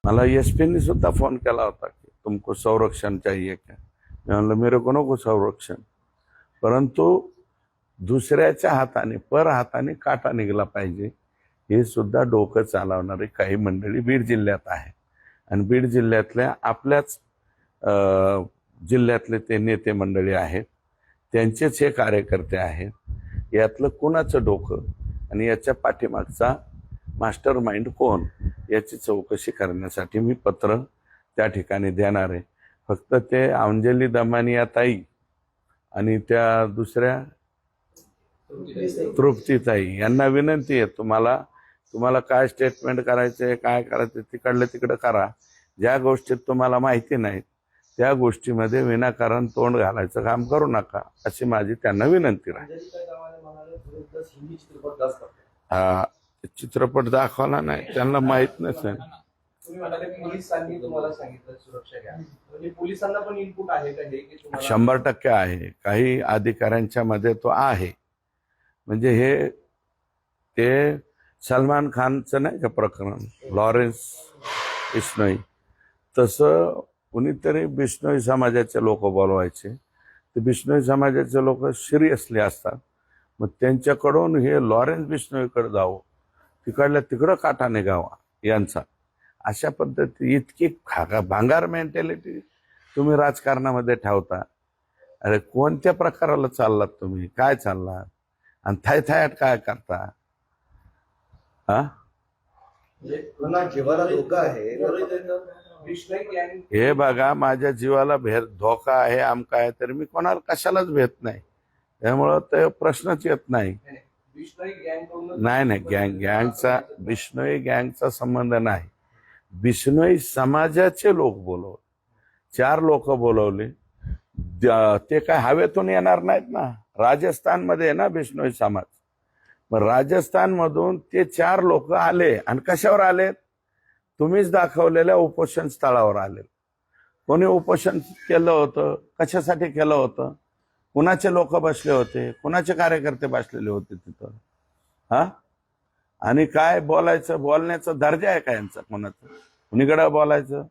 मला एसपीने सुद्धा फोन केला होता की तुमको संरक्षण चाहिए क्या. मी म्हणलं मेरे को नको संरक्षण, परंतु दुसऱ्याच्या हाताने पर हाताने काटा निघला पाहिजे हे सुद्धा डोकं चालवणारी काही मंडळी बीड जिल्ह्यात आहे. आणि बीड जिल्ह्यातल्या आपल्याच जिल्ह्यातले ते नेते मंडळी आहेत, त्यांचेच हे कार्यकर्ते आहेत. यातलं कुणाचं डोकं आणि याच्या पाठीमागचा मास्टर माइंड कोण याची चौकशी करण्यासाठी मी पत्र त्या ठिकाणी देणार आहे. फक्त ते अंजली दमानी या ताई आणि त्या दुसऱ्या तृप्तीताई यांना विनंती आहे, तुम्हाला काय स्टेटमेंट करायचंय, काय करायचं तिकडलं तिकडं करा. ज्या गोष्टीत तुम्हाला माहिती नाहीत त्या गोष्टीमध्ये विनाकारण तोंड घालायचं काम करू नका, अशी माझी त्यांना विनंती राहील. हा चित्रपट दाखवला नाही, त्यांना माहित नसेल. पोलिसांनी तुम्हाला सांगितलं सुरक्षा घ्या, म्हणजे पोलिसांना पण इनपुट आहे का हे की 100% आहे. काही अधिकाऱ्यांच्या मध्ये तो आहे. म्हणजे हे ते सलमान खानचं नाही का प्रकरण, लॉरेन्स बिश्नोई, तसं कुणीतरी बिश्नोई समाजाचे लोक बोलवायचे. ते बिश्नोई समाजाचे लोक सिरियसली असतात, मग त्यांच्याकडून हे लॉरेन्स बिश्नोईकडे जावं, तिकडल्या तिकडं काटा निघावा यांचा. अशा पद्धती इतकी भांगार मेंटॅलिटी तुम्ही राजकारणामध्ये ठेवता. अरे कोणत्या प्रकाराला चाललात तुम्ही, काय चाललात आणि थायथायाट काय करता. हा जीवाला धोका आहे. हे बघा, माझ्या जीवाला धोका आहे आमका आहे तरी मी कोणाला कशालाच भेट नाही, त्यामुळं ते प्रश्नच येत नाही. नाही गँगचा बिश्नोई गँगचा संबंध नाही. बिश्नोई समाजाचे लोक बोलवले, 4 लोक बोलवले. ते काय हवेतून येणार नाहीत ना. राजस्थानमध्ये आहे ना बिश्नोई समाज. मग राजस्थान मधून ते 4 लोक आले आणि कशावर आले? तुम्हीच दाखवलेल्या उपोषण स्थळावर आले. कोणी उपोषण केलं होतं, कशासाठी केलं होतं, कुणाचे लोक बसले होते, कुणाचे कार्यकर्ते बसलेले होते तिथं. हा आणि काय बोलायचं, बोलण्याचा दर्जा आहे का यांचा कोणाचा, कुणीकडे बोलायचं.